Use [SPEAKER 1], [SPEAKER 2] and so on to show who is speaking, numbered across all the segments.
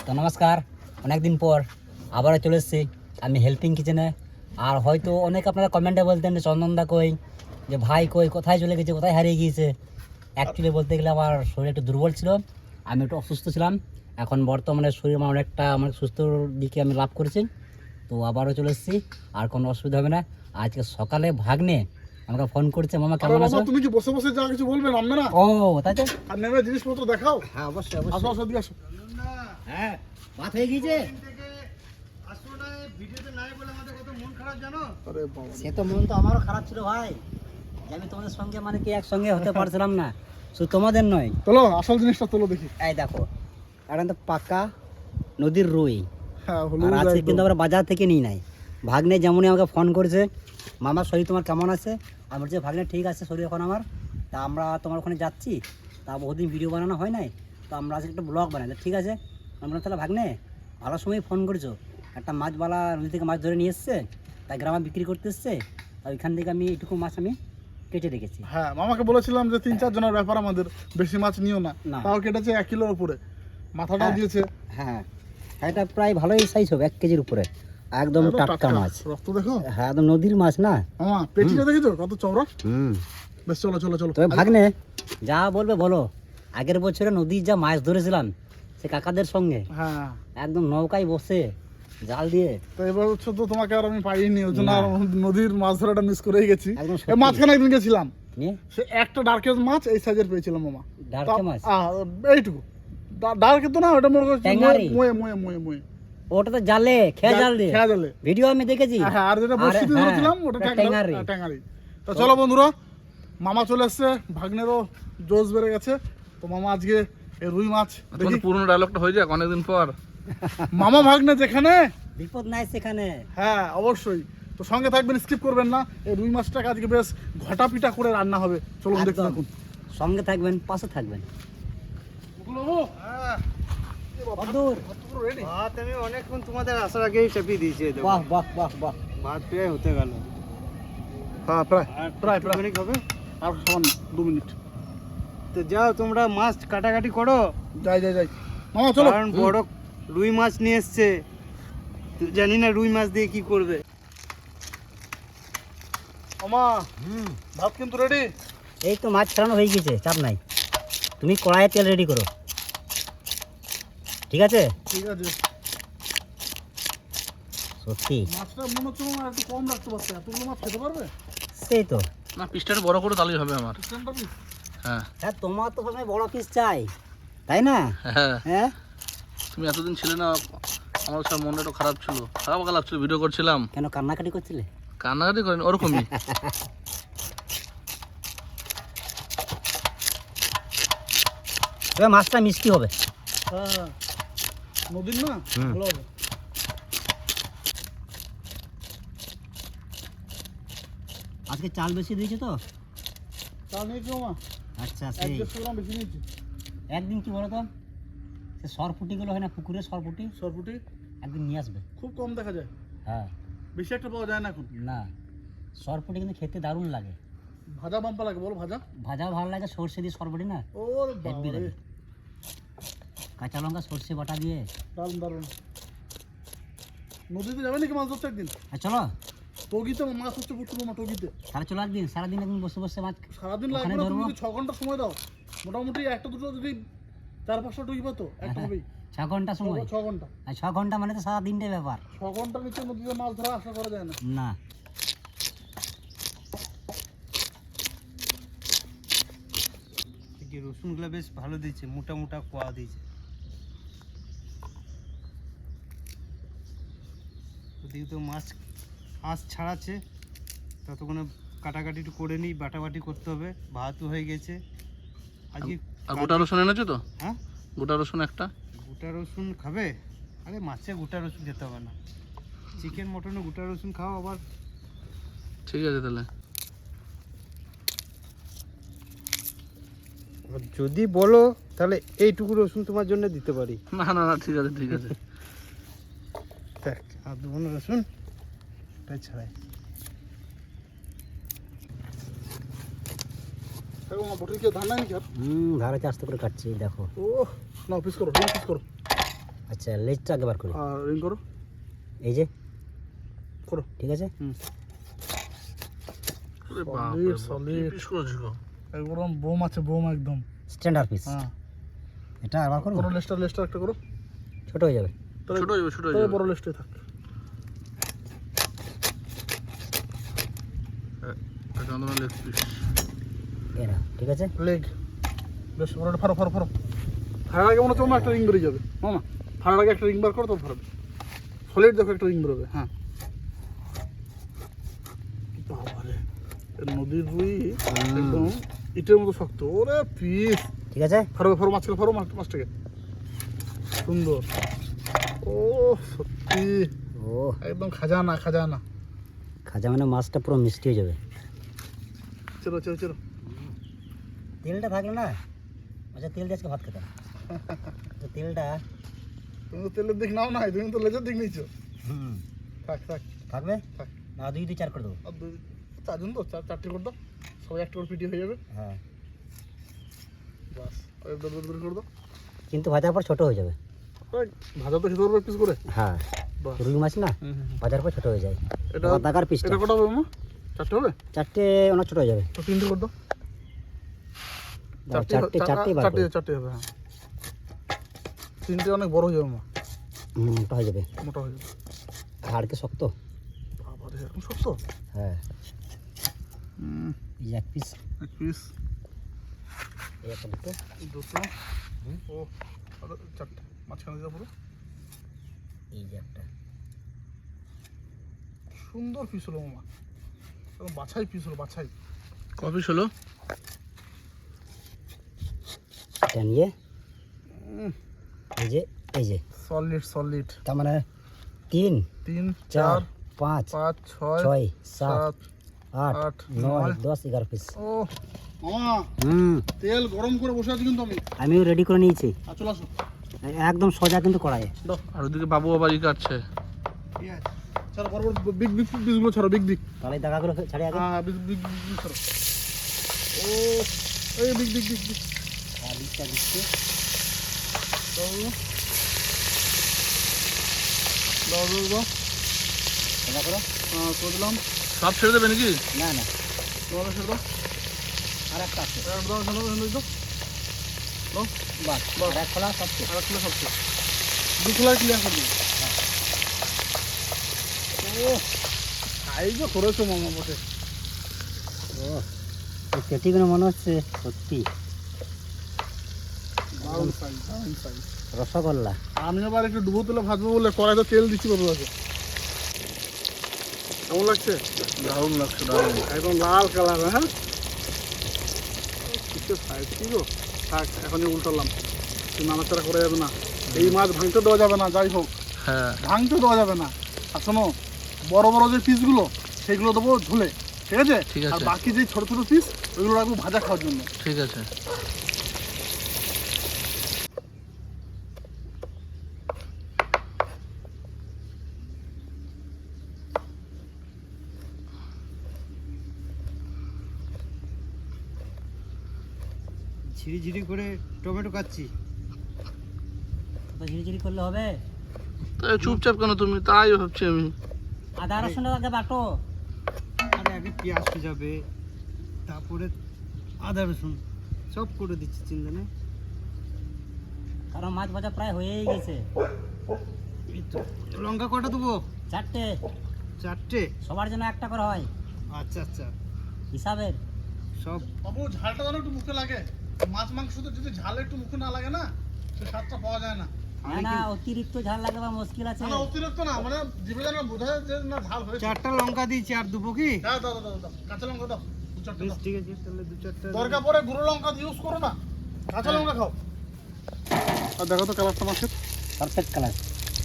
[SPEAKER 1] তো নমস্কার, অনেকদিন পর আবারও চলে এসেছি আমি হেল্পিং কিচেনে। আর হয়তো অনেক আপনারা কমেন্টে বলতেন যে চন্দনদা কই, যে ভাই কই, কোথায় চলে গেছে, কোথায় হারিয়ে গিয়েছে। অ্যাকচুয়ালি বলতে গেলে আমার শরীর একটু দুর্বল ছিল, আমি একটু অসুস্থ ছিলাম। এখন বর্তমানে শরীর আমার অনেকটা সুস্থ দিকে আমি লাভ করেছি। তো আবারও চলে এসেছি, আর কোনো অসুবিধা হবে না। আজকে সকালে ভাগ্নে আমাকে ফোন করছে, মামা কেমন আছো?
[SPEAKER 2] তুমি কি বসে বসে যা কিছু বলবে নামবে না?
[SPEAKER 1] ও তাই তো,
[SPEAKER 2] আর নেমে জিনিসপত্র দেখাও।
[SPEAKER 1] হ্যাঁ অবশ্যই
[SPEAKER 2] আসো
[SPEAKER 1] অবশ্যই।
[SPEAKER 2] আসো দিয়ে আসো।
[SPEAKER 1] হ্যাঁ ভাত হয়ে গিয়েছে।
[SPEAKER 2] আরে বাবা,
[SPEAKER 1] সে তো মন তো আমারও খারাপ ছিল ভাই, যে আমি তোমাদের সঙ্গে কি একসঙ্গে হতে পারছিলাম না। শুধু তোমাদের নয়,
[SPEAKER 2] চলো আসল জিনিসটা তোলো দেখি।
[SPEAKER 1] এই দেখো, এটা তো পাকা নদীর রুই।
[SPEAKER 2] হ্যাঁ
[SPEAKER 1] আর
[SPEAKER 2] হলুদ
[SPEAKER 1] আজকে
[SPEAKER 2] একদম।
[SPEAKER 1] কিন্তু আমরা বাজার থেকে নিই নাই। ভাগ্নে যেমনই আমাকে ফোন করেছে, মামার শরীর তোমার কেমন আছে? আমি বলছি ভাগ্নে ঠিক আছে শরীর এখন আমার। তা আমরা তোমার ওখানে যাচ্ছি, তা বহুদিন ভিডিও বানানো হয় নাই, তো আমরা আজকে একটা ব্লগ বানাই। ঠিক আছে, আমরা তাহলে ভাগ্নে ভালো সময় ফোন করেছো। একটা মাছবালা নদী থেকে মাছ ধরে নিয়ে এসছে, তাই গ্রামে বিক্রি করতে এসছে। তা ওইখান থেকে আমি এটুকু মাছ আমি কেটে রেখেছি।
[SPEAKER 2] হ্যাঁ মামাকে বলেছিলাম যে 3-4 জনের ব্যাপার, আমাদের বেশি মাছ নিও না।
[SPEAKER 1] না।
[SPEAKER 2] তাও কেটেছে 1 কিলোর উপরে, মাথাটাও
[SPEAKER 1] হ্যাঁ।
[SPEAKER 2] দিয়েছে।
[SPEAKER 1] হ্যাঁ, এটা প্রায় ভালোই সাইজ হবে, 1 কেজির উপরে, একদম
[SPEAKER 2] একদম
[SPEAKER 1] টাটকা মাছ।
[SPEAKER 2] রক্ত দেখো
[SPEAKER 1] হ্যাঁ, একদম নদীর মাছ না।
[SPEAKER 2] মামা, পেটিটা দেখেছো কত চওড়া?
[SPEAKER 1] হুম।
[SPEAKER 2] বেশ চলো চলো চলো।
[SPEAKER 1] তবে ভাগ্নে যা বলবে বলো, আগের বছরে নদীর যা মাছ ধরেছিলাম সে কাকাদের সঙ্গে,
[SPEAKER 2] হ্যাঁ
[SPEAKER 1] একদম নৌকায় বসে জাল দিয়ে,
[SPEAKER 2] তো এবার হচ্ছে তো তোমাকে আর আমি পাইনি, ওই জন্য
[SPEAKER 1] না।
[SPEAKER 2] আর নদীর মাছ ধরাটা মিস করেই গেছি।
[SPEAKER 1] একদম
[SPEAKER 2] এই
[SPEAKER 1] সত্যি।
[SPEAKER 2] মাঝখানে একদিন গেছিলাম,
[SPEAKER 1] নিয়ে
[SPEAKER 2] সে একটা ডার্কের মাছ এই সাইজের পেয়েছিলাম মামা।
[SPEAKER 1] ডার্কে মাছ,
[SPEAKER 2] এইটুকু ডার্কে তো না, ওটা মনে করছি
[SPEAKER 1] ট্যাঙ্গারি।
[SPEAKER 2] মুয়ে মুয়ে মুয়ে মুয়ে
[SPEAKER 1] ওটা তো জালে খেয়া জাল দিয়ে,
[SPEAKER 2] খেয়া জালে।
[SPEAKER 1] ভিডিও আমি দেখেছি।
[SPEAKER 2] হ্যাঁ, আর যেটা বসি দিয়ে
[SPEAKER 1] হ্যাঁ,
[SPEAKER 2] ধরেছিলাম ওটা
[SPEAKER 1] ওটা ট্যাঙ্গারি।
[SPEAKER 2] ট্যাঙ্গারি। তো চলো বন্ধুরা, মামা চলে এসছে, ভাগ্নেরও জোশ বেড়ে গেছে। তো মামা আজকে এই রুই মাছ দেখি।
[SPEAKER 3] পুরনো ডায়লগটা হয়ে যাক অনেকদিন পর।
[SPEAKER 2] মামা ভাগ্নে যেখানে,
[SPEAKER 1] বিপদ নাই সেখানে।
[SPEAKER 2] হ্যাঁ অবশ্যই। তো সঙ্গে থাকবেন, স্কিপ করবেন না। এই রুই মাছটাকে আজকে বেশ ঘটা পিটা করে রান্না হবে, চলুন দেখতে
[SPEAKER 1] একদম।
[SPEAKER 2] থাকুন।
[SPEAKER 1] সঙ্গে থাকবেন, পাশে থাকবেন। কতদূর?
[SPEAKER 4] ভাত আমি অনেকক্ষণ তোমাদের আসার আগেই চাপিয়ে দিয়েছি। এই দেখো,
[SPEAKER 1] বাহ বাহ বাহ বাহ।
[SPEAKER 4] ভাত প্রায় হতে গেল।
[SPEAKER 2] হ্যাঁ প্রায়
[SPEAKER 4] আর
[SPEAKER 2] প্রায় প্রায়
[SPEAKER 4] একটুখানি হবে।
[SPEAKER 2] আর সামান্য 2 মিনিট।
[SPEAKER 4] তো যাও তোমরা মাছ কাটাকাটি করো,
[SPEAKER 2] যাই যাই যাই মামা চলো।
[SPEAKER 4] কারণ বড় রুই মাছ নিয়ে এসছে। তো জানি না রুই মাছ দিয়ে কি করবে।
[SPEAKER 2] মামা ভাত কিন্তু রেডি।
[SPEAKER 1] এই তো মাছ ছাড়ানো হয়ে গেছে, চাপ নাই। তুমি কড়াইয়ে তেল রেডি করো, ঠিক আছে?
[SPEAKER 2] ঠিক আছে।
[SPEAKER 1] সত্যি
[SPEAKER 2] মাছটা মনে হচ্ছে মামা একটু কম রাখতে পারছে, এতগুলো মাছ খেতে পারবে?
[SPEAKER 1] সেই তো।
[SPEAKER 3] না, পিসটা একটু বড় করে তাহলেই হবে আমার।
[SPEAKER 2] চিকেনটা পিস।
[SPEAKER 3] হ্যাঁ
[SPEAKER 1] হ্যাঁ, তোমার তো সবসময় বড় পিস চাই, তাই না?
[SPEAKER 3] হ্যাঁ,
[SPEAKER 1] হ্যাঁ,
[SPEAKER 3] তুমি এতদিন ছিলে না, আমার সব মনটা একটু খারাপ ছিল, খারাপ লাগছিল। ভিডিও করছিলাম,
[SPEAKER 1] কেন কান্নাকাটি করছিলে?
[SPEAKER 3] কান্নাকাটি করেন ওরকমই।
[SPEAKER 1] তবে মাছটা মিষ্টি হবে।
[SPEAKER 2] হ্যাঁ নদীর না,
[SPEAKER 1] হুম।
[SPEAKER 2] ভালো হবে।
[SPEAKER 1] আজকে চাল বেশি দিয়েছে তো।
[SPEAKER 2] চাল নিয়েছি মামা,
[SPEAKER 1] আচ্ছা,
[SPEAKER 2] 1-1.5 গ্রাম বেশি নিয়েছি।
[SPEAKER 1] একদিন কি বলো তো, সে সরপুটিগুলো হয় না, পুকুরের সরপুটি,
[SPEAKER 2] সরপুটি
[SPEAKER 1] একদিন নিয়ে আসবে।
[SPEAKER 2] খুব কম দেখা যায়,
[SPEAKER 1] হ্যাঁ,
[SPEAKER 2] বেশি একটা পাওয়া যায় না এখন।
[SPEAKER 1] না, সরপুটি কিন্তু খেতে দারুণ লাগে।
[SPEAKER 2] ভাজা বাম্পা লাগে, বলো ভাজা।
[SPEAKER 1] ভাজাও ভালো লাগে, সর্ষে দিয়ে সরপুটি না,
[SPEAKER 2] ওর
[SPEAKER 1] হেব্বি
[SPEAKER 2] বাবা রে,
[SPEAKER 1] লাগে। কাঁচা লঙ্কা সর্ষে বাটা দিয়ে।
[SPEAKER 2] দারুণ দারুণ। নদীতে যাবে নাকি মাছ ধরতে একদিন?
[SPEAKER 1] আর চলো,
[SPEAKER 2] টগিতে মাছ হচ্ছে প্রচুর মামা, টগিতে
[SPEAKER 1] তাহলে চলো একদিন, সারাদিন একদিন বসে বসে মাছ।
[SPEAKER 2] সারাদিন লাগবে
[SPEAKER 1] ওখানে
[SPEAKER 2] না, তুমি
[SPEAKER 1] ধরবো।
[SPEAKER 2] যদি 6 ঘন্টা সময় দাও, মোটামুটি একটা দুটো যদি 4-5টা টগি পাতো, একটা হবেই।
[SPEAKER 1] 6 ঘন্টা সময়,
[SPEAKER 2] 6 ঘন্টা,
[SPEAKER 1] আর 6 ঘন্টা মানে তো সারা দিনটাই ব্যাপার।
[SPEAKER 2] 6 ঘন্টার নিচে নদীতে মাছ ধরা আশা করা যায় না।
[SPEAKER 1] না,
[SPEAKER 4] এই রসুনগুলো বেশ ভালো দিয়েছে, মোটা মোটা কোয়া দিয়েছে। ওদিকে তো মাছ আঁশ ছাড়াচ্ছে, ততক্ষণে কাটাকাটি একটু করে নিই, বাটাবাটি করতে হবে। ভাতও হয়ে গেছে আজকে।
[SPEAKER 3] আর গোটা রসুন এনেছো তো?
[SPEAKER 4] হ্যাঁ,
[SPEAKER 3] গোটা রসুন একটা।
[SPEAKER 4] গোটা রসুন খাবে? আরে মাছে গোটা রসুন খেতে হবে না, চিকেন মটনে গোটা রসুন খাও আবার।
[SPEAKER 3] ঠিক আছে তাহলে।
[SPEAKER 4] যদি বলো তাহলে এইটুকু রসুন তোমার জন্য দিতে পারি।
[SPEAKER 3] না না না, ঠিক আছে ঠিক আছে।
[SPEAKER 4] দেখ, আর দেবো না রসুন, তাই ছাড়াই।
[SPEAKER 2] দেখো মামা, বটির কেউ ধান নাই নাকি আর?
[SPEAKER 1] ধারে আস্তে করে কাটছি, দেখো।
[SPEAKER 2] ও না, পিস করো, পিস করো।
[SPEAKER 1] আচ্ছা লেজটা আগে বার করি,
[SPEAKER 2] আর রিং করো
[SPEAKER 1] এই যে
[SPEAKER 2] করো।
[SPEAKER 1] ঠিক আছে।
[SPEAKER 3] ওরে বাপ
[SPEAKER 2] Solid,
[SPEAKER 3] রে বাপ,
[SPEAKER 2] solid.
[SPEAKER 3] কি পিস করেছো গো?
[SPEAKER 2] একদম বোম আছে, বোম একদম।
[SPEAKER 1] Standard piece.
[SPEAKER 2] হ্যাঁ
[SPEAKER 1] এটা আবার করবো,
[SPEAKER 2] করো, লেস্টার একটা করো।
[SPEAKER 1] ছোট হয়ে যাবে।
[SPEAKER 2] তাহলে
[SPEAKER 3] ছোট হয়ে যাবে, ছোট হয়ে
[SPEAKER 2] তাহলে
[SPEAKER 3] যাবে।
[SPEAKER 2] বড় লেস্টে থাক।
[SPEAKER 3] এটা আমাদের লেগ পিস।
[SPEAKER 1] এরা ঠিক আছে।
[SPEAKER 2] লেগ বেশ বড়, ফাড়ো ফাড়ো ফাড়ো। ফাড়ার আগে মনে হচ্ছে একটা রিং বেরিয়ে যাবে মামা। ফাড়ার আগে একটা রিং বার করো, তো ফাড়াবে। সলিড দেখো একটা রিং বেরোবে। হ্যাঁ বাবারে, নদীর রুই একদম ইটের মতো শক্ত। ওরে পিস।
[SPEAKER 1] ঠিক আছে।
[SPEAKER 2] ফাড়ো ফাড়ো মাছকে, ফাড়ো মাছটাকে। সুন্দর। ও সত্যি
[SPEAKER 1] ও
[SPEAKER 2] একদম খাজানা খাজানা।
[SPEAKER 1] খাজা মানে মাছটা পুরো মিষ্টি হয়ে যাবে।
[SPEAKER 2] চলো চলো চলো।
[SPEAKER 1] তেলটা থাকলে না, আচ্ছা তেল দিয়ে আজকে ভাত খেতাম। তো তেলটা
[SPEAKER 2] তুমি তো তেলের দিক নাও না, তুমি তো লেজের দিক নিচ্ছ। থাক থাক
[SPEAKER 1] থাকবে
[SPEAKER 2] থাক।
[SPEAKER 1] না, দুই চার করে দেবো।
[SPEAKER 2] আর চারজন তো, চারটে করে দাও, সবাই একটা করে পিটি হয়ে যাবে।
[SPEAKER 1] হ্যাঁ
[SPEAKER 2] বাস আর দর করে দাও।
[SPEAKER 1] কিন্তু ভাজার পর ছোট হয়ে যাবে।
[SPEAKER 2] ওই ভাজা তো খেতে পারবে পিস করে।
[SPEAKER 1] হ্যাঁ
[SPEAKER 2] বাহ।
[SPEAKER 1] রুই মাছ না ভাজার পর ছোট হয়ে যায়।
[SPEAKER 2] এটা
[SPEAKER 1] দাগার পিসটা
[SPEAKER 2] এটা কটা হবে মামা? চারটে হবে?
[SPEAKER 1] চারটে অনেক ছোট হয়ে যাবে।
[SPEAKER 2] তো তিনটে করে দাও।
[SPEAKER 1] চারটে চারটে বার
[SPEAKER 2] চারটে
[SPEAKER 1] করো।
[SPEAKER 2] চারটে হবে। হ্যাঁ তিনটে অনেক বড় হয়ে যাবে মা,
[SPEAKER 1] মোটা হয়ে যাবে,
[SPEAKER 2] মোটা হয়ে যাবে।
[SPEAKER 1] হাড়কে শক্ত।
[SPEAKER 2] বাবারে এরকম শক্ত।
[SPEAKER 1] হ্যাঁ এই যে এক পিস,
[SPEAKER 2] এক পিস,
[SPEAKER 1] এই একটা দুটো,
[SPEAKER 2] দুটো, ও আর চারটে মাঝখানে যা পুরো।
[SPEAKER 1] এই যে একটা।
[SPEAKER 2] সুন্দর পিস হলো মামা, একদম বাছাই পিস হলো, বাছাই।
[SPEAKER 3] ক পিস হলো?
[SPEAKER 1] এটা নিয়ে এই যে এই যে
[SPEAKER 2] সলিড সলিড।
[SPEAKER 1] তার মানে 3
[SPEAKER 2] তিন
[SPEAKER 1] 4
[SPEAKER 2] চার
[SPEAKER 1] 5
[SPEAKER 2] পাঁচ ছয়
[SPEAKER 1] 6 7
[SPEAKER 2] সাত
[SPEAKER 1] 8
[SPEAKER 2] আট,
[SPEAKER 1] 9 10 11 পিস।
[SPEAKER 2] ও মামা তেল গরম করে বসে আছি কিন্তু
[SPEAKER 1] আমিও রেডি করে নিয়েছি,
[SPEAKER 2] আর চলে আসো।
[SPEAKER 1] একদম সোজা কিন্তু কড়াইয়ে।
[SPEAKER 2] দাও
[SPEAKER 3] আর ওদিকে বাবু বাবা ই কাটছে।
[SPEAKER 2] ছাড়ো, বড় বড় বিগ বিগ পিসগুলো ছাড়ো, বিগ বিগ।
[SPEAKER 1] তাহলে দাগাগুলো ছাড়ি আগে।
[SPEAKER 2] হ্যাঁ বিগ বিগ বিগ ছাড়ো। ও এই বিগ বিগ বিগ বিগ
[SPEAKER 1] আর দিকটা দিচ্ছি।
[SPEAKER 2] দাও দাও দাও দাও।
[SPEAKER 1] সোজা করো।
[SPEAKER 2] করে দিলাম।
[SPEAKER 3] সব ছেড়ে দেবে নাকি?
[SPEAKER 1] না না,
[SPEAKER 2] তোমাদের ছেড়ে দাও।
[SPEAKER 1] আর একটা আছে।
[SPEAKER 2] দাও দাও দাও দাও। দাও
[SPEAKER 1] বাস
[SPEAKER 2] বাস।
[SPEAKER 1] আর এক খোলা সব শেষ।
[SPEAKER 2] আর একটা সবচেয়ে দু খোলায় ক্লিয়ার করে দিই। ও খাই যে করেছো মামা বটে।
[SPEAKER 1] ও এই পেটিগুলো মনে হচ্ছে সত্যি
[SPEAKER 2] দারুণ সাইজ, দারুণ সাইজ।
[SPEAKER 1] রসগোল্লা।
[SPEAKER 2] আমি আবার একটু ডুবো তেলে ভাজবো বলে কড়াইতে তেল দিচ্ছি বাবু আছে। কেমন লাগছে?
[SPEAKER 3] দারুণ লাগছে, দারুণ।
[SPEAKER 2] একদম লাল কালার। হ্যাঁ কিসের সাইজ কি গো। থাক এখনই উল্টালাম, নাড়াচাড়া করা যাবে না। এই মাছ ভাঙতে দেওয়া যাবে না, যাই হোক
[SPEAKER 3] হ্যাঁ
[SPEAKER 2] ভাঙতে দেওয়া যাবে না। আর শোনো, বড় বড় যে পিসগুলো সেগুলো দেবো ঝুলে, ঠিক আছে?
[SPEAKER 3] ঠিক আছে।
[SPEAKER 2] আর বাকি যে ছোট ছোট পিস ওইগুলো রাখবো ভাজা খাওয়ার জন্য।
[SPEAKER 3] ঠিক আছে।
[SPEAKER 4] ঝিরি ঝিরি করে টমেটো কাটছি।
[SPEAKER 1] তো ঝিরিঝিরি করলে হবে?
[SPEAKER 3] তাই চুপচাপ কেন তুমি? তাই ভাবছি আমি।
[SPEAKER 1] আদা রসুন আগে বাটো।
[SPEAKER 4] আরে আগে পেঁয়াজটা যাবে, তারপরে আদা রসুন সব করে দিচ্ছি, চিন্তা নেই।
[SPEAKER 1] কারণ মাছ ভাজা প্রায় হয়েই গেছে।
[SPEAKER 4] এই তো লঙ্কা কটা দেবো?
[SPEAKER 1] 4টে,
[SPEAKER 4] চারটে?
[SPEAKER 1] সবার জন্য একটা করে হয়
[SPEAKER 4] আচ্ছা আচ্ছা,
[SPEAKER 1] হিসাবের।
[SPEAKER 4] সব
[SPEAKER 2] বাবু ঝালটা যেন একটু মুখে লাগে। মাছ মাংস তো যদি ঝাল একটু মুখে না লাগে না, সে স্বাদটা পাওয়া যায় না।
[SPEAKER 1] না না, অতিরিক্ত ঝাল লাগবে বা মুশকিল আছে।
[SPEAKER 2] না অতিরিক্ত না, মানে জিভে যেন বোঝা যায় যে না ঝাল হয়েছে।
[SPEAKER 4] 4টা লঙ্কা দিয়েছি, আর দেবো কি?
[SPEAKER 2] দাও দাও দাও দাও, কাঁচা লঙ্কা দাও দু চারটে
[SPEAKER 4] বেশ
[SPEAKER 2] দাও।
[SPEAKER 4] ঠিক আছে, তাহলে 2-4টা
[SPEAKER 2] দরকার পরে গুঁড়ো লঙ্কা ইউজ করো না, কাঁচা লঙ্কা খাও। আর দেখো তো কালারটা মাছের
[SPEAKER 1] পারফেক্ট কালার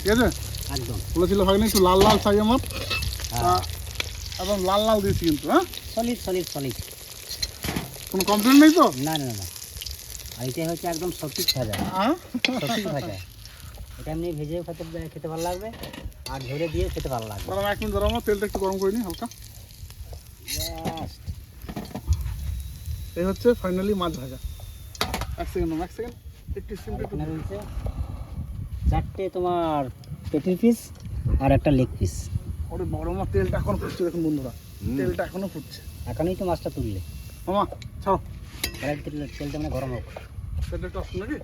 [SPEAKER 2] ঠিক আছে।
[SPEAKER 1] একদম।
[SPEAKER 2] বলেছিল ভাগনি একটু লাল লাল চাই আমার,
[SPEAKER 1] হ্যাঁ
[SPEAKER 2] একদম লাল লাল দিয়েছি কিন্তু। হ্যাঁ
[SPEAKER 1] সলিড সলিড সলিড,
[SPEAKER 2] কোনো কমপ্লেন নেই তো?
[SPEAKER 1] না না না। আর এটাই হচ্ছে একদম সঠিক ভাজা,
[SPEAKER 2] হ্যাঁ
[SPEAKER 1] সঠিক ভাজা। এটা এমনি ভেজে খেতে ভালো লাগবে, আর ঝরে দিয়ে খেতে ভালো লাগবে।
[SPEAKER 2] দাঁড়াও 1 মিনিট, দাঁড়াও তেলটা একটু গরম করে নিই হালকা।
[SPEAKER 1] Just
[SPEAKER 2] এই হচ্ছে ফাইনালি মাছ ভাজা। 1 সেকেন্ড, 1 সেকেন্ড, একটু সিম্পল একটু
[SPEAKER 1] এখানে রয়েছে 4টে তোমার পেটির পিস আর একটা লেগ পিস।
[SPEAKER 2] ওরে বড় মামা, তেলটা এখন ফুটছে দেখুন বন্ধুরা, তেলটা এখনো ফুটছে।
[SPEAKER 1] এখনই তো মাছটা তুললে,
[SPEAKER 2] মামা ছাড়ো,
[SPEAKER 1] তেলটা মানে গরম হোক।
[SPEAKER 2] তেলটা একটু আসুন নাকি।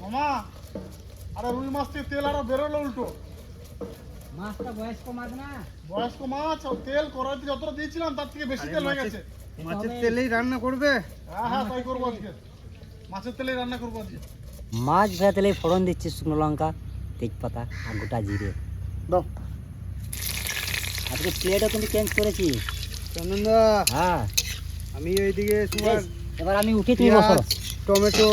[SPEAKER 2] মামা আরে রুই মাছ থেকে তেল আরো বেরোলো উল্টো।
[SPEAKER 1] মাছটা বয়স্ক মাছ না,
[SPEAKER 2] বয়স্ক মাছ, আর তেল কড়াইতে যতটা দিয়েছিলাম তার থেকে বেশি তেল হয়ে গেছে।
[SPEAKER 4] মাছের তেলেই রান্না করবে?
[SPEAKER 2] হ্যাঁ হ্যাঁ, তাই করবো আজকে, মাছের তেলেই রান্না করবো আজকে।
[SPEAKER 1] মাছ ভাজা তেলে ফোড়ন দিচ্ছি, শুকনো লঙ্কা, তেজপাতা আর গোটা জিরে।
[SPEAKER 2] দাও।
[SPEAKER 1] আজকে প্লেটও কিন্তু চেঞ্জ করেছি।
[SPEAKER 4] চন্দনদা,
[SPEAKER 1] হ্যাঁ
[SPEAKER 4] আমি ওইদিকে তোমার
[SPEAKER 1] এবার আমি উঠি, তুমি বসো।
[SPEAKER 4] পেঁয়াজ, টমেটো,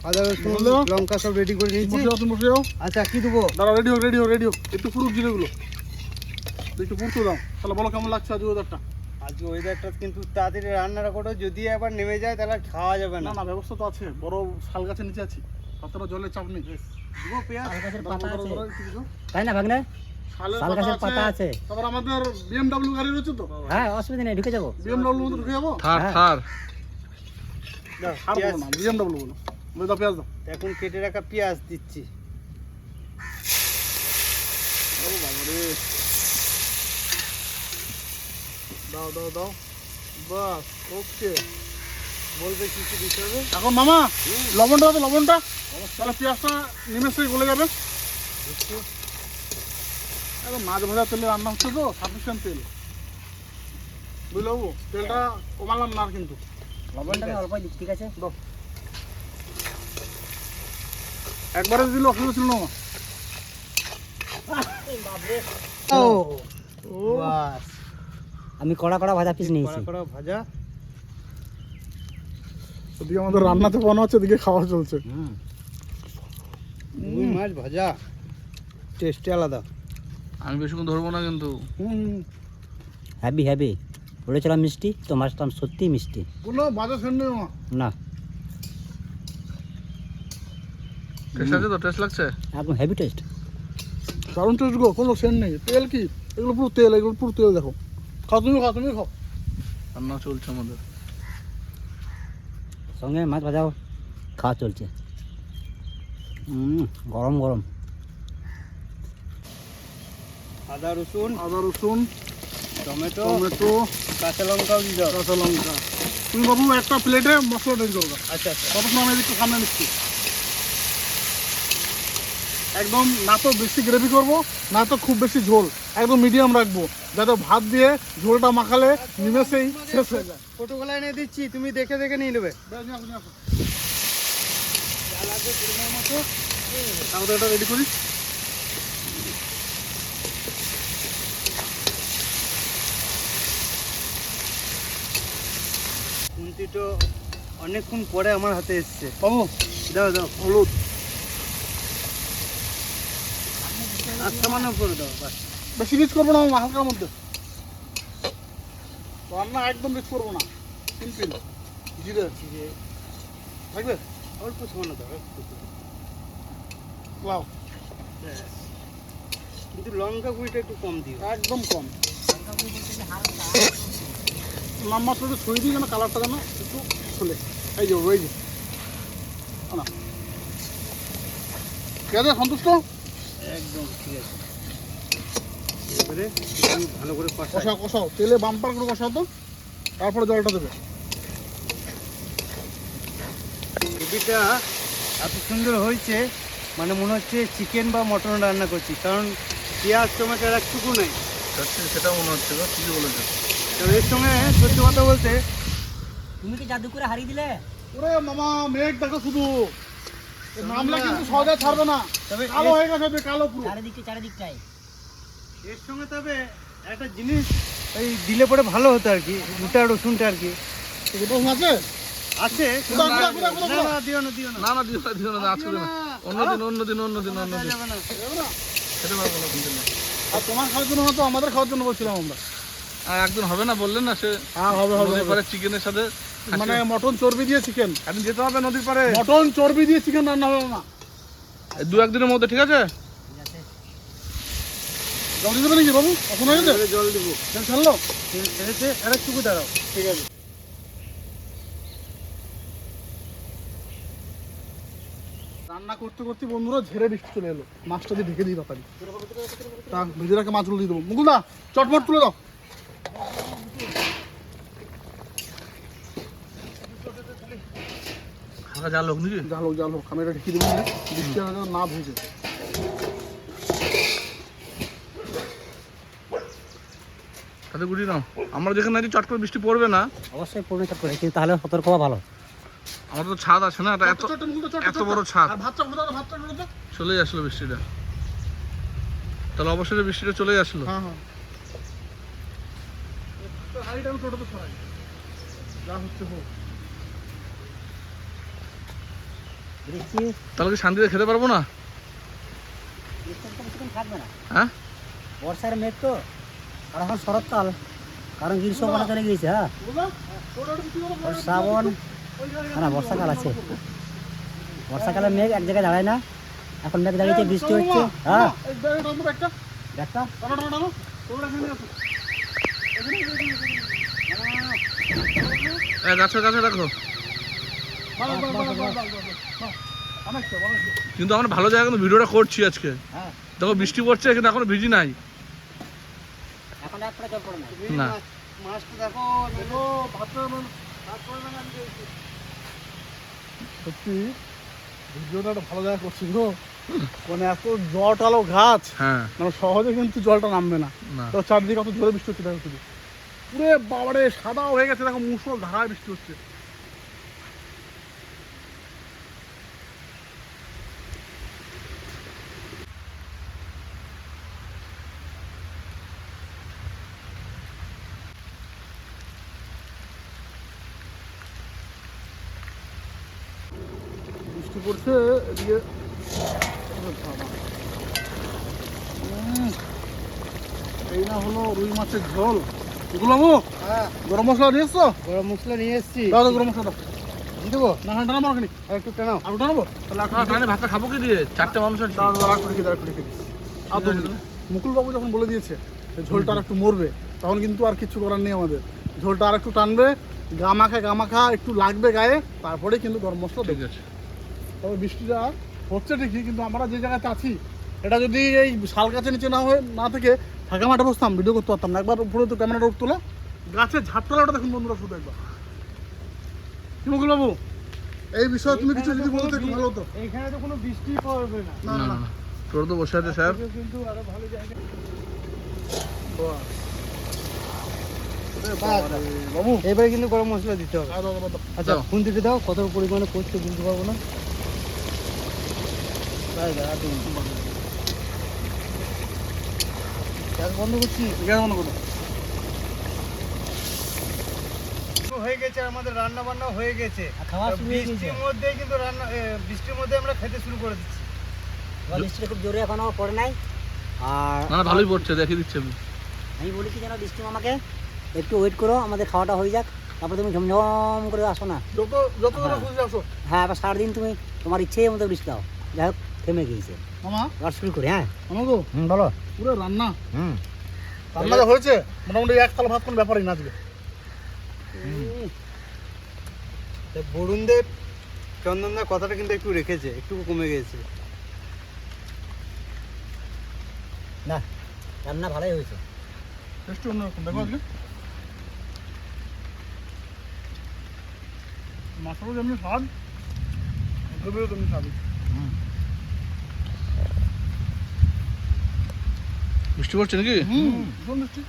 [SPEAKER 4] আদা রসুন,
[SPEAKER 2] বলো।
[SPEAKER 4] লঙ্কা সব রেডি করে নিয়েছি।
[SPEAKER 2] বসে যাও, তুমি বসে যাও।
[SPEAKER 4] আচ্ছা, কি দেবো?
[SPEAKER 2] দাঁড়াও, রেডি হোক রেডি হোক রেডি হোক, একটু পুরুক জিরেগুলো একটু পুরতে দাও। তাহলে বলো কেমন লাগছে আজ ওয়েদারটা?
[SPEAKER 4] আজকে ওয়েদারটা কিন্তু তাড়াতাড়ি রান্নাটা করো, যদি একবার নেমে যায় তাহলে আর খাওয়া যাবে
[SPEAKER 2] না
[SPEAKER 4] না।
[SPEAKER 2] না, ব্যবস্থা তো আছে, বড় শাল গাছের নিচে আছি, অতটা জলের চাপ নেই।
[SPEAKER 4] দেবো পেঁয়াজ?
[SPEAKER 1] শাল গাছের
[SPEAKER 2] দাঁড়াও,
[SPEAKER 1] পাতা
[SPEAKER 2] দাঁড়াও,
[SPEAKER 1] আছে,
[SPEAKER 2] দাঁড়াও, একটু দিও।
[SPEAKER 1] তাই না ভাগনা?
[SPEAKER 2] শালের
[SPEAKER 1] শাল গাছের পাতা আছে।
[SPEAKER 2] তারপর আমাদের BMW গাড়ি রয়েছে তো,
[SPEAKER 1] হ্যাঁ, অসুবিধা নেই, ঢুকে যাবো।
[SPEAKER 2] BMW মধ্যে ঢুকে যাবো।
[SPEAKER 3] থার
[SPEAKER 1] হ্যাঁ।
[SPEAKER 3] থার
[SPEAKER 4] দাও,
[SPEAKER 2] আর
[SPEAKER 4] পেঁয়াজ।
[SPEAKER 2] বলো না, BMW বলো। বলে দাও, পেঁয়াজ দাও।
[SPEAKER 4] এখন কেটে রাখা পেঁয়াজ দিচ্ছি।
[SPEAKER 2] ও বাবা রে, দাও দাও দাও, বাস ওকে।
[SPEAKER 4] বলবে কি কি দিতে হবে?
[SPEAKER 2] এখন মামা লবণটা দাও, লবণটা, তাহলে পেঁয়াজটা নিমেষেই গলে যাবে। একদম মাছ ভাজা তেলে রান্না হচ্ছে তো, সাফিসিয়েন্ট তেল, বুঝলে বাবু, তেলটা কমালাম না আর কিন্তু।
[SPEAKER 1] লবণটা আমি অল্প দিচ্ছি, ঠিক আছে?
[SPEAKER 2] দাও, একবারে দিলে অসুবিধা ছিল না মামা।
[SPEAKER 4] ও
[SPEAKER 2] ও
[SPEAKER 4] বাস,
[SPEAKER 1] আমি কড়া কড়া ভাজা পিস নিয়েছি।
[SPEAKER 4] কড়া কড়া ভাজা।
[SPEAKER 2] ওদিকে আমাদের রান্নাতে বানানো হচ্ছে, এদিকে খাওয়া চলছে।
[SPEAKER 1] হুম,
[SPEAKER 4] রুই মাছ ভাজা টেস্টে আলাদা।
[SPEAKER 3] আমি বেশিক্ষণ ধরবো না কিন্তু।
[SPEAKER 1] Heavy heavy. বলেছিলাম মিষ্টি, তো মাছটা সত্যিই মিষ্টি।
[SPEAKER 2] কোনো বাজে সেন্ট নেই মামা।
[SPEAKER 1] না,
[SPEAKER 3] টেস্ট আছে তো? টেস্ট লাগছে?
[SPEAKER 1] একদম হেভি টেস্ট।
[SPEAKER 2] দারুণ টেস্ট গো, কোনো সেন্ট নেই। তেল কি, এগুলো পুরো তেল, এগুলো পুরো তেল। দেখো, খাও তুমি, খাও তুমি, খাও।
[SPEAKER 3] রান্না চলছে আমাদের।
[SPEAKER 1] সঙ্গে মাছ ভাজাও খাওয়া চলছে। গরম গরম।
[SPEAKER 4] আদা রসুন,
[SPEAKER 2] আদা রসুন,
[SPEAKER 4] টমেটো,
[SPEAKER 2] টমেটো,
[SPEAKER 4] কাঁচা লঙ্কাও দিয়ে দাও।
[SPEAKER 2] কাঁচা লঙ্কা। তুমি বাবু একটা প্লেটে মশলা তৈরি করবে,
[SPEAKER 4] আচ্ছা আচ্ছা।
[SPEAKER 2] ততক্ষণ আমি একটু সামনে নিচ্ছি। একদম না তো বেশি গ্রেভি করবো, না তো খুব বেশি ঝোল, একদম মিডিয়াম রাখবো, যাতে ভাত দিয়ে ঝোলটা মাখালে নিমেষেই শেষ হয়ে যায়।
[SPEAKER 4] ফটোগুলো এনে দিচ্ছি, তুমি দেখে দেখে নিয়ে নেবে।
[SPEAKER 2] আমাদের এটা রেডি করি।
[SPEAKER 4] খুন্তিটো অনেকক্ষণ পরে আমার হাতে এসছে।
[SPEAKER 2] বাবু
[SPEAKER 4] দাও দাও,
[SPEAKER 2] হলুদ,
[SPEAKER 4] আর সামান্য করে দাও বাস।
[SPEAKER 2] বেশি রিচ করবো না মামা, হালকার মধ্যে। রান্না একদম রিচ করবো না, সিম্পল। জিরে থাকবে,
[SPEAKER 4] অল্প সামান্য দাও,
[SPEAKER 2] লাও,
[SPEAKER 4] ব্যাস। কিন্তু লঙ্কা গুঁড়িটা একটু কম দিও।
[SPEAKER 2] একদম কম। নাম মাত্র একটু ছড়িয়ে দিই, যেন কালারটা যেন একটু খুলে। এই যে এই যে না, ঠিক আছে, সন্তুষ্ট?
[SPEAKER 4] একদম ঠিক আছে। এবারে একটু ভালো করে কষাই।
[SPEAKER 2] কষাও কষাও, তেলে বাম্পার করে কষাও তো, তারপরে জলটা দেবে।
[SPEAKER 4] গ্রেভিটা এত সুন্দর হয়েছে, মানে মনে হচ্ছে চিকেন বা মটন রান্না করছি, কারণ পেঁয়াজ টমেটোর একটুকু নেই।
[SPEAKER 3] সেটা মনে হচ্ছে গো, ঠিকই বলেছো।
[SPEAKER 4] তো এর সঙ্গে সত্যি কথা বলতে
[SPEAKER 1] তুমি কি জাদু করে হারিয়ে দিলে?
[SPEAKER 2] ওরে মামা, মেঘ দেখো শুধু, এ নামলে কিন্তু সহজে ছাড়বে না,
[SPEAKER 4] তবে
[SPEAKER 2] কালো হয়ে গেছে, কালো পুরো।
[SPEAKER 1] চারিদিকটাই
[SPEAKER 4] এর সঙ্গে তবে একটা জিনিস এই দিলে পরে ভালো হতো আর কি, গোটা রসুনটা আর কি
[SPEAKER 2] এটা আছে
[SPEAKER 4] আছে।
[SPEAKER 2] কোথা, কোথা, কোথা, কোথা,
[SPEAKER 4] না না, দিও না দিও না।
[SPEAKER 3] না না, দিও না, আজকে না। অন্যদিন
[SPEAKER 4] যাবে না।
[SPEAKER 2] যাবে না?
[SPEAKER 3] খেতে পারবো না কিন্তু না।
[SPEAKER 2] আর তোমার খাওয়ার জন্য না, তো আমাদের খাওয়ার জন্য বলছিলাম আমরা।
[SPEAKER 3] আর একদিন হবে না বললেন না, সে
[SPEAKER 2] হ্যাঁ হবে হবে
[SPEAKER 3] নদীর
[SPEAKER 2] হবে।
[SPEAKER 3] পাড়ে চিকেনের সাথে
[SPEAKER 2] মানে মটন চর্বি দিয়ে চিকেন,
[SPEAKER 3] একদিন যেতে হবে নদীর পাড়ে।
[SPEAKER 2] মটন চর্বি দিয়ে চিকেন রান্না হবে না।
[SPEAKER 3] এই দু একদিনের মধ্যে, ঠিক আছে?
[SPEAKER 2] জল দিতে নাকি বাবু? এখন হয়ে গেছে?
[SPEAKER 4] জল দেবো।
[SPEAKER 2] তেল ছাড়লো?
[SPEAKER 4] তেল ছেড়েছে, আর একটুকু দাঁড়াও, ঠিক আছে।
[SPEAKER 2] রান্না করতে করতে বন্ধুরা ঝেড়ে বৃষ্টি চলে এলো। মাছটা দিয়ে ঢেকে দিই তাড়াতাড়ি। তা ভেজে রাখে মাছগুলো দিয়ে দেবো। মুকুলদা চটপট তুলে দাও।
[SPEAKER 3] হালকা জাল হোক নাকি?
[SPEAKER 2] জাল হোক জাল হোক, আমি এটা ঢেকে দেবো না, বৃষ্টি যেন না ভেজে।
[SPEAKER 3] তাতে গুটি নাও। আমরা যেখানে আছি চট করে বৃষ্টি পড়বে না,
[SPEAKER 1] অবশ্যই পূর্ণ চাপ করে, কিন্তু তাহলে সতর্ক হওয়া ভালো।
[SPEAKER 3] আমাদের তো ছাদ আছে না, এটা এত
[SPEAKER 2] চট, মুকুলদা, চট,
[SPEAKER 3] এত
[SPEAKER 2] চট,
[SPEAKER 3] বড়
[SPEAKER 2] চট।
[SPEAKER 3] ছাদ।
[SPEAKER 2] আর ভাতটা উঠে দাও, ভাতটা উঠে দাও।
[SPEAKER 3] চলেই আসলো বৃষ্টিটা, তাহলে অবশ্যই বৃষ্টিটা চলেই আসলো।
[SPEAKER 2] হ্যাঁ হ্যাঁ, হাঁড়িটা আমি টোটোতে সরাই, যা হচ্ছে হোক।
[SPEAKER 1] বৃষ্টি
[SPEAKER 3] তাহলে কি শান্তিতে খেতে পারবো না?
[SPEAKER 1] বৃষ্টিটা বেশিক্ষণ থাকবে না,
[SPEAKER 3] হ্যাঁ,
[SPEAKER 1] বর্ষার মেঘ তো, আর এখন শরৎকাল, কারণ গ্রীষ্মকালে চলে গিয়েছে। হ্যাঁ,
[SPEAKER 2] মুকুলদা, টোটোটা কি করবো?
[SPEAKER 1] আর শ্রাবণ, না বর্ষাকাল আছে। বর্ষাকালে মেঘ এক জায়গায় দাঁড়ায় না, এখন মেঘ দাঁড়িয়েছে, বৃষ্টি হচ্ছে। হ্যাঁ,
[SPEAKER 2] এই ব্যাগটা টানো, ব্যাগটা
[SPEAKER 1] দেখা
[SPEAKER 2] টানো, টানো, টানো। টোটোটা এখানে আসো।
[SPEAKER 3] গাছে গাছে রাখো।
[SPEAKER 2] বাস, বাস, বাস, বাস, বাস, বাস, বাস। অনেকটা, অনেকটা।
[SPEAKER 3] কিন্তু আমরা ভালো জায়গায় কিন্তু ভিডিওটা করছি আজকে।
[SPEAKER 1] হ্যাঁ,
[SPEAKER 3] দেখো বৃষ্টি পড়ছে, কিন্তু এখনো ভিজি নাই।
[SPEAKER 1] এখন এক করে জল পড়ে না।
[SPEAKER 3] না,
[SPEAKER 4] মাছটা দেখো,
[SPEAKER 2] দেখো, ভাতটা ভাত করে না আমি দিয়েছি। সত্যি ভিডিওটা একটা ভালো জায়গা করছি গো, মানে এত জটালো গাছ,
[SPEAKER 3] হ্যাঁ,
[SPEAKER 2] মানে সহজে কিন্তু জলটা নামবে না।
[SPEAKER 3] না,
[SPEAKER 2] তো চারদিকে কত জোরে বৃষ্টি হচ্ছে দেখো শুধু, পুরো বাবারে সাদা হয়ে গেছে, দেখো মুসল ধারায় বৃষ্টি হচ্ছে। বৃষ্টি পড়ছে এদিকে। ওরে বাবা। এই না হলো রুই মাছের ঝোল। এগুলো
[SPEAKER 4] হ্যাঁ,
[SPEAKER 2] গরম মশলা নিয়ে এসছো?
[SPEAKER 4] গরম মশলা নিয়ে এসছি,
[SPEAKER 2] দাও দাও, গরম মশলা দাও।
[SPEAKER 4] দিয়ে দেবো,
[SPEAKER 2] না হ্যাঁ টানাবো ওখানে,
[SPEAKER 4] আর একটু টানাও।
[SPEAKER 2] আর টানাবো তাহলে
[SPEAKER 3] তাহলে ভাতটা খাবো কি দিয়ে? চারটে মানুষ আছে।
[SPEAKER 2] দাঁড়া দাঁড়া করে রেখে দাঁড়া করে রেখে দিস। আর দু মিনিট। মুকুলবাবু যখন বলে দিয়েছে যে ঝোলটা আর একটু মরবে, তখন কিন্তু আর কিছু করার নেই আমাদের। ঝোলটা আর একটু টানবে, গামাখা একটু লাগবে গায়ে, তারপরে কিন্তু গরম মশলা
[SPEAKER 3] ঠিক
[SPEAKER 2] দেবে।
[SPEAKER 3] আছে।
[SPEAKER 2] তবে বৃষ্টিটা হচ্ছে ঠিকই, কিন্তু আমরা যে জায়গাতে আছি, এটা যদি এই শাল গাছের নিচে না থেকে ফাঁকা মাঠে বসতাম, ভিডিও করতে পারতাম না। একবার উপরে তো ক্যামেরাটা উঠ তোলা, গাছের ঝাপটালাটা দেখুন বন্ধুরা শুধু একবার। কি মুকুলবাবু, এই বিষয়ে তুমি কিছু যদি বলতে একটু ভালো হতো।
[SPEAKER 4] এইখানে তো কোনো বৃষ্টি পড়বে না,
[SPEAKER 2] না
[SPEAKER 3] না
[SPEAKER 2] না
[SPEAKER 3] না
[SPEAKER 2] না,
[SPEAKER 3] না, তোর তো বসে আছে স্যার।
[SPEAKER 4] কিন্তু আরো ভালো জায়গা।
[SPEAKER 2] বাবু
[SPEAKER 4] এবারে কিন্তু গরম মশলা দিতে হবে।
[SPEAKER 2] দাও, দাও, দাও, দাও।
[SPEAKER 4] আচ্ছা,
[SPEAKER 3] দাও।
[SPEAKER 4] খুন্তিতে দাও, কত পরিমাণে করছে বুঝতে পারবো না। গ্যাস বন্ধ করছি।
[SPEAKER 2] গ্যাস বন্ধ করো।
[SPEAKER 4] হয়ে গেছে, আমাদের রান্না বান্না হয়ে গেছে।
[SPEAKER 1] আর খাওয়া শুরু হয়ে গেছে।
[SPEAKER 4] বৃষ্টির মধ্যে কিন্তু বৃষ্টির মধ্যে আমরা খেতে শুরু করে দিচ্ছি।
[SPEAKER 1] এবার বৃষ্টিটা খুব জোরে এখনো পড়ে নাই। আর
[SPEAKER 3] না না, ভালোই পড়ছে, দেখিয়ে দিচ্ছি আমি।
[SPEAKER 1] আমি বলি কি যেন বৃষ্টি মামাকে একটু ওয়েট করো, আমাদের খাওয়াটা হয়ে যাক, তারপর তুমি ঝমঝম করে আসো না।
[SPEAKER 2] যত যত করে
[SPEAKER 1] হ্যাঁ।
[SPEAKER 2] খুঁজে আসো।
[SPEAKER 1] হ্যাঁ, এবার সারাদিন তুমি তোমার ইচ্ছেই মতো বৃষ্টি দাও। যাই হোক, থেমে গিয়েছে,
[SPEAKER 2] মামা
[SPEAKER 1] এবার শুরু করি। হ্যাঁ,
[SPEAKER 2] আমাকে
[SPEAKER 1] বলো।
[SPEAKER 2] পুরো রান্না
[SPEAKER 1] রান্না
[SPEAKER 2] যা হয়েছে, মোটামুটি এক থালা ভাত কোনো ব্যাপারই না আজকে।
[SPEAKER 4] বরুণদেব চন্দনদার কথাটা কিন্তু একটু রেখেছে, একটু কমে গেছে।
[SPEAKER 1] না, রান্না ভালোই হয়েছে।
[SPEAKER 2] টেস্ট অন্যরকম দেখো আজকে। মাছগুলো যেমনি স্বাদ, গ্রেভিও তেমনি স্বাদ।
[SPEAKER 3] বৃষ্টি পড়ছে নাকি?
[SPEAKER 2] ভীষণ মিষ্টি।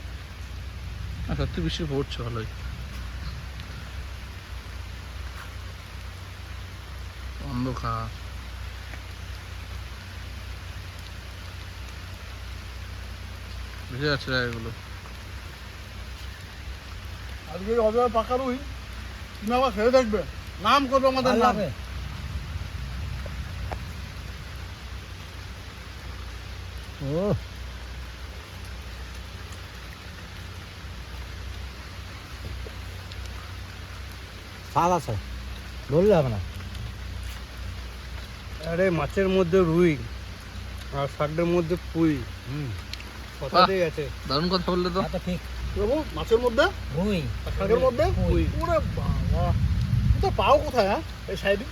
[SPEAKER 3] সত্যি বৃষ্টি পড়ছে ভালোই। অন্ধকার। বুঝে যাচ্ছে এগুলো।
[SPEAKER 2] আজকে অজয় পাকা রুই, তুমি আবার খেয়ে দেখবে, নাম করবে আমাদের
[SPEAKER 1] ভালো
[SPEAKER 2] নাম।
[SPEAKER 1] লাগবে। ও, স্বাদ আছে, বললে হবে না।
[SPEAKER 4] আরে মাছের মধ্যে রুই আর শাকের মধ্যে পুঁই, কথা
[SPEAKER 3] বাহ।
[SPEAKER 4] দিয়ে গেছে।
[SPEAKER 3] দারুণ কথা বললে তো।
[SPEAKER 1] তা তো ঠিক
[SPEAKER 2] বাবু মাছের মধ্যে
[SPEAKER 1] রুই
[SPEAKER 2] আর শাকের মধ্যে
[SPEAKER 1] রুই।
[SPEAKER 2] ওরে বাবা তো পাও কোথায় হ্যাঁ এই সাইডে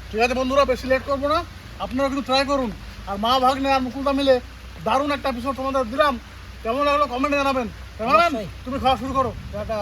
[SPEAKER 2] ঠিক আছে বন্ধুরা বেশি লেট করবো না আপনারা কিন্তু ট্রাই করুন আর মা ভাগ্নে আর মুকুলদা মিলে দারুণ একটা এপিসোড তোমাদের দিলাম কেমন লাগলো কমেন্টে জানাবেন ক্যামেরাম্যান
[SPEAKER 1] অবশ্যই।
[SPEAKER 2] তুমি খাওয়া শুরু করো টাটা